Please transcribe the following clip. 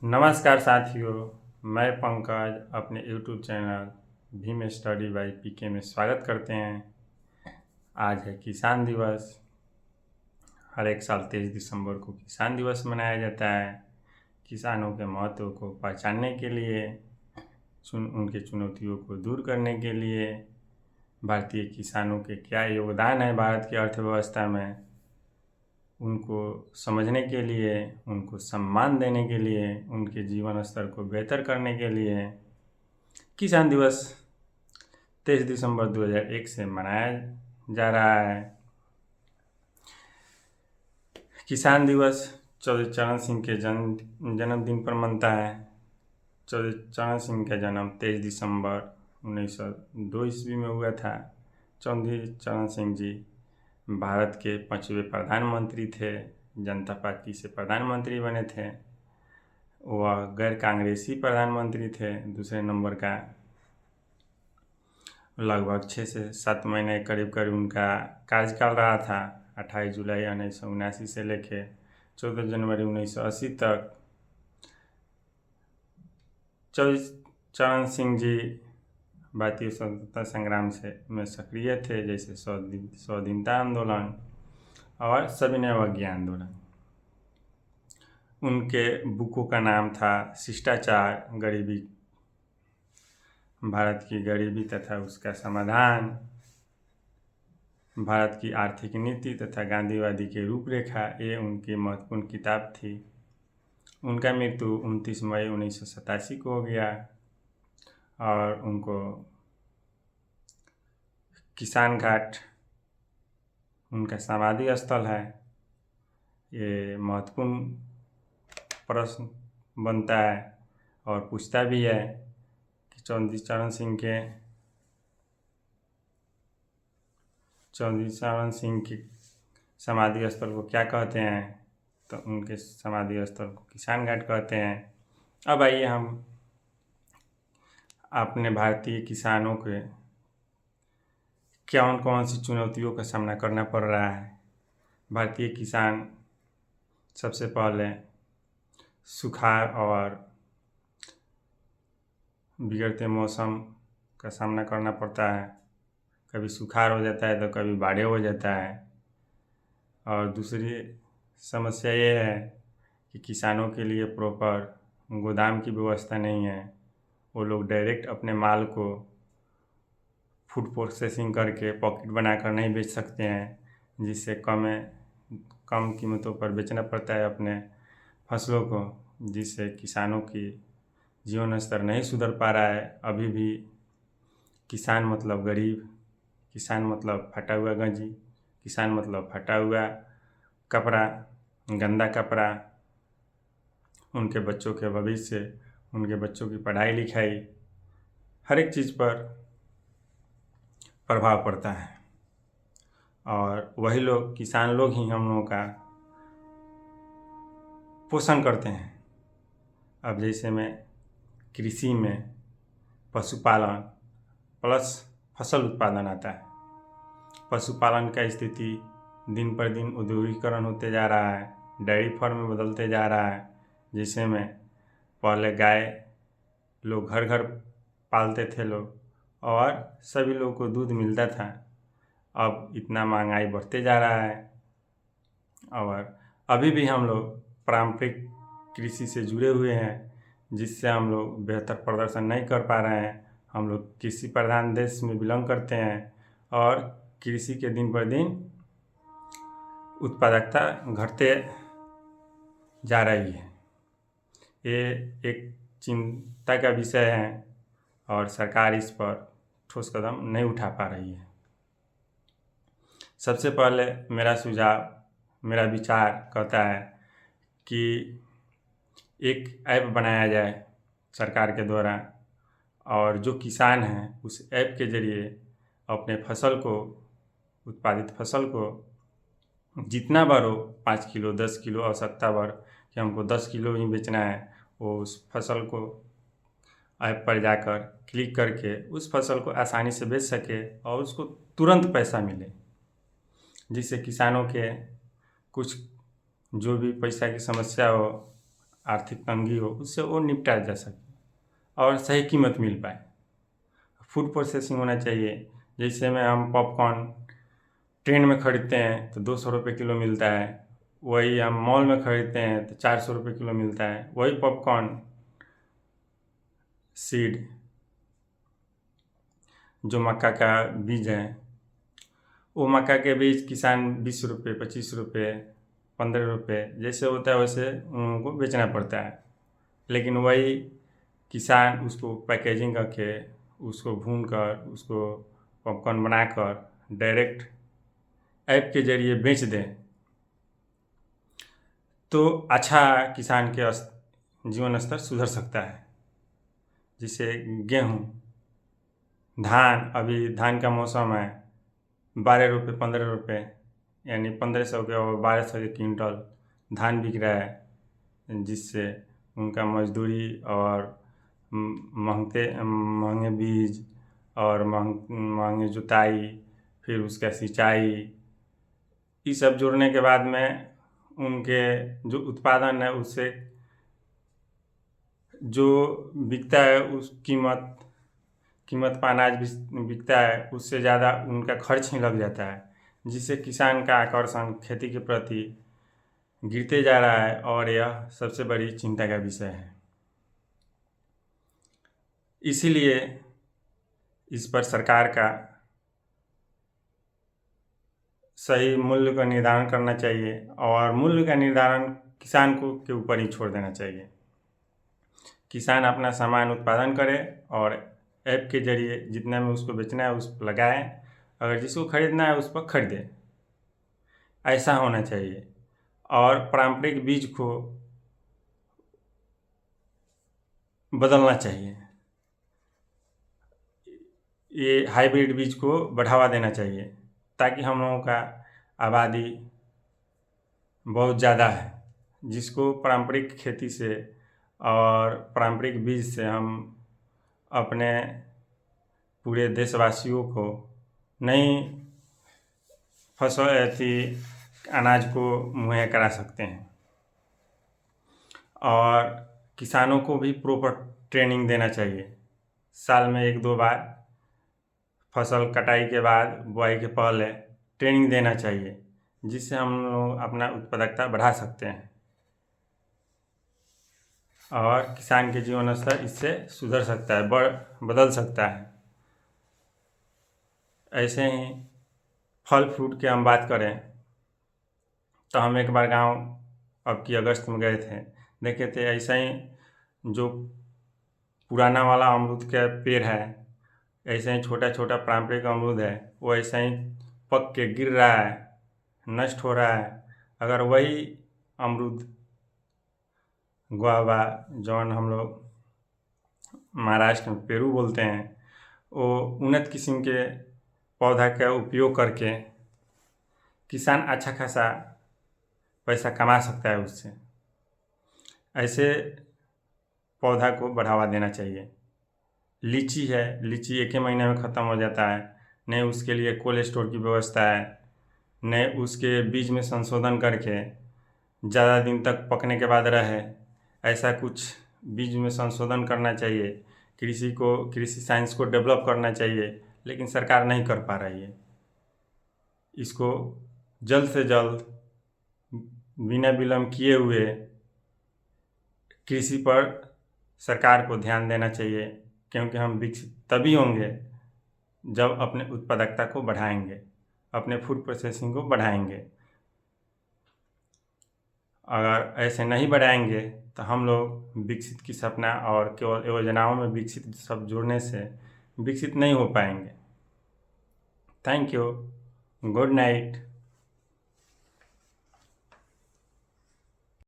नमस्कार साथियों, मैं पंकज अपने YouTube channel Bhim study by PK में स्वागत करते हैं। आज है किसान दिवस। हर एक साल 23 दिसंबर को किसान दिवस मनाया जाता है। किसानों के महत्व को पहचानने के लिए, उनके चुनौतियों को दूर करने के लिए, भारतीय किसानों के क्या योगदान है भारत की अर्थव्यवस्था में, उनको समझने के लिए, उनको सम्मान देने के लिए, उनके जीवन स्तर को बेहतर करने के लिए किसान दिवस 23 दिसंबर 2001 से मनाया जा रहा है। किसान दिवस चौधरी चरण सिंह के जन्मदिन पर मनता है। चौधरी चरण सिंह का जन्म 23 दिसंबर 1902 ईस्वी में हुआ था। चौधरी चरण सिंह जी भारत के 5वें प्रधानमंत्री थे। जनता पार्टी से प्रधानमंत्री बने थे। वह गैर कांग्रेसी प्रधानमंत्री थे। दूसरे नंबर का लगभग 6 से 7 महीने करीब करीब उनका कार्यकाल रहा था। 28 जुलाई 1979 से लेकर 14 जनवरी 1980 तक चौधरी चरण सिंह जी भारतीय स्वतंत्रता संग्राम में सक्रिय थे, जैसे स्वाधीनता आंदोलन और सविनय अवज्ञा आंदोलन। उनके बुकों का नाम था शिष्टाचार, गरीबी, भारत की गरीबी तथा उसका समाधान, भारत की आर्थिक नीति तथा गांधीवादी की रूपरेखा। ये उनकी महत्वपूर्ण किताब थी। उनका मृत्यु 29 मई 1987 को हो गया और उनको किसान घाट उनका समाधि स्थल है। ये महत्वपूर्ण प्रश्न बनता है और पूछता भी है कि चौधरी चरण सिंह की समाधि स्थल को क्या कहते हैं, तो उनके समाधि स्थल को किसान घाट कहते हैं। अब आइए हम अपने भारतीय किसानों के कौन कौन सी चुनौतियों का सामना करना पड़ रहा है। भारतीय किसान सबसे पहले सुखाड़ और बिगड़ते मौसम का सामना करना पड़ता है। कभी सुखाड़ हो जाता है तो कभी बाढ़ हो जाता है। और दूसरी समस्या ये है कि किसानों के लिए प्रॉपर गोदाम की व्यवस्था नहीं है। वो लोग डायरेक्ट अपने माल को फूड प्रोसेसिंग करके पॉकेट बनाकर नहीं बेच सकते हैं, जिससे कम कीमतों पर बेचना पड़ता है अपने फसलों को, जिससे किसानों की जीवन स्तर नहीं सुधर पा रहा है। अभी भी किसान मतलब गरीब, किसान मतलब फटा हुआ गंजी, किसान मतलब फटा हुआ कपड़ा, गंदा कपड़ा, उनके बच्चों के भविष्य, उनके बच्चों की पढ़ाई लिखाई, हर एक चीज़ पर प्रभाव पड़ता है। और वही लोग, किसान लोग ही हम लोगों का पोषण करते हैं। अब जैसे मैं कृषि में पशुपालन प्लस फसल उत्पादन आता है। पशुपालन का स्थिति दिन पर दिन औद्योगिकरण होते जा रहा है, डेयरी फार्म में बदलते जा रहा है। जैसे में पहले गाय लोग घर घर पालते थे लोग और सभी लोगों को दूध मिलता था। अब इतना महंगाई बढ़ते जा रहा है और अभी भी हम लोग पारंपरिक कृषि से जुड़े हुए हैं, जिससे हम लोग बेहतर प्रदर्शन नहीं कर पा रहे हैं। हम लोग कृषि प्रधान देश में बिलोंग करते हैं और कृषि के दिन पर दिन उत्पादकता घटते जा रही है। ये एक चिंता का विषय है और सरकार इस पर ठोस कदम नहीं उठा पा रही है। सबसे पहले मेरा विचार कहता है कि एक ऐप बनाया जाए सरकार के द्वारा, और जो किसान हैं उस ऐप के ज़रिए अपने उत्पादित फसल को जितना बार हो, 5 किलो 10 किलो आवश्यकता बार कि हमको 10 किलो ही बेचना है, वो उस फसल को ऐप पर जाकर क्लिक करके उस फसल को आसानी से बेच सके और उसको तुरंत पैसा मिले, जिससे किसानों के कुछ जो भी पैसा की समस्या हो आर्थिक तंगी हो, उससे वो निपटा जा सके और सही कीमत मिल पाए। फूड प्रोसेसिंग होना चाहिए। जैसे में हम पॉपकॉर्न ट्रेन में खरीदते हैं तो 200 रुपये किलो मिलता है, वही हम मॉल में खरीदते हैं तो 400 रुपये किलो मिलता है। वही पॉपकॉर्न सीड जो मक्का का बीज है, वो मक्का के बीज किसान 20 रुपये, 25 रुपये, 15 रुपये जैसे होता है वैसे उनको बेचना पड़ता है। लेकिन वही किसान उसको पैकेजिंग करके, उसको भून कर, उसको पॉपकॉर्न बनाकर डायरेक्ट ऐप के ज़रिए बेच दें तो अच्छा किसान के जीवन स्तर सुधर सकता है। जिससे गेहूँ, धान, अभी धान का मौसम है, 12 रुपये, 15 रुपये, यानी 1500 के और 1200 के क्विंटल धान बिक रहा है। जिससे उनका मजदूरी और महंगे बीज और महंगे जुताई, फिर उसका सिंचाई, ये सब जोड़ने के बाद में उनके जो उत्पादन है उससे जो बिकता है उस कीमत पर अनाज बिकता है, उससे ज़्यादा उनका खर्च ही लग जाता है। जिससे किसान का आकर्षण खेती के प्रति गिरते जा रहा है और यह सबसे बड़ी चिंता का विषय है। इसीलिए इस पर सरकार का सही मूल्य का निर्धारण करना चाहिए और मूल्य का निर्धारण किसान को के ऊपर ही छोड़ देना चाहिए। किसान अपना सामान उत्पादन करे और ऐप के ज़रिए जितना में उसको बेचना है उस पर लगाए, अगर जिसको खरीदना है उस पर खरीदे, ऐसा होना चाहिए। और पारंपरिक बीज को बदलना चाहिए, ये हाइब्रिड बीज को बढ़ावा देना चाहिए, ताकि हम लोगों का आबादी बहुत ज़्यादा है, जिसको पारंपरिक खेती से और पारंपरिक बीज से हम अपने पूरे देशवासियों को नई फसल अनाज को मुहैया करा सकते हैं। और किसानों को भी प्रॉपर ट्रेनिंग देना चाहिए, साल में 1-2 बार फसल कटाई के बाद, बुआई के पहले ट्रेनिंग देना चाहिए, जिससे हम लोग अपना उत्पादकता बढ़ा सकते हैं और किसान के जीवन स्तर इससे सुधर सकता है, बदल सकता है। ऐसे ही फल फ्रूट की हम बात करें तो हम एक बार गांव अब की अगस्त में गए थे, देखे थे ऐसा ही जो पुराना वाला अमरूद का पेड़ है, ऐसे ही छोटा छोटा पारंपरिक अमरूद है, वो ऐसा ही पक के गिर रहा है, नष्ट हो रहा है। अगर वही अमरूद, गुआवा, जौन हम लोग महाराष्ट्र में पेरू बोलते हैं, वो उन्नत किस्म के पौधा का उपयोग करके किसान अच्छा खासा पैसा कमा सकता है उससे। ऐसे पौधा को बढ़ावा देना चाहिए। लीची है, लीची 1 ही महीने में ख़त्म हो जाता है, नहीं उसके लिए कोल्ड स्टोर की व्यवस्था है, नहीं उसके बीज में संशोधन करके ज़्यादा दिन तक पकने के बाद रहे, ऐसा कुछ बीज में संशोधन करना चाहिए। कृषि साइंस को डेवलप करना चाहिए, लेकिन सरकार नहीं कर पा रही है। इसको जल्द से जल्द बिना विलम्ब किए हुए कृषि पर सरकार को ध्यान देना चाहिए, क्योंकि हम विकसित तभी होंगे जब अपने उत्पादकता को बढ़ाएंगे, अपने फूड प्रोसेसिंग को बढ़ाएंगे। अगर ऐसे नहीं बढ़ाएंगे तो हम लोग विकसित की सपना और केवल योजनाओं में विकसित सब जुड़ने से विकसित नहीं हो पाएंगे। Thank you, good night.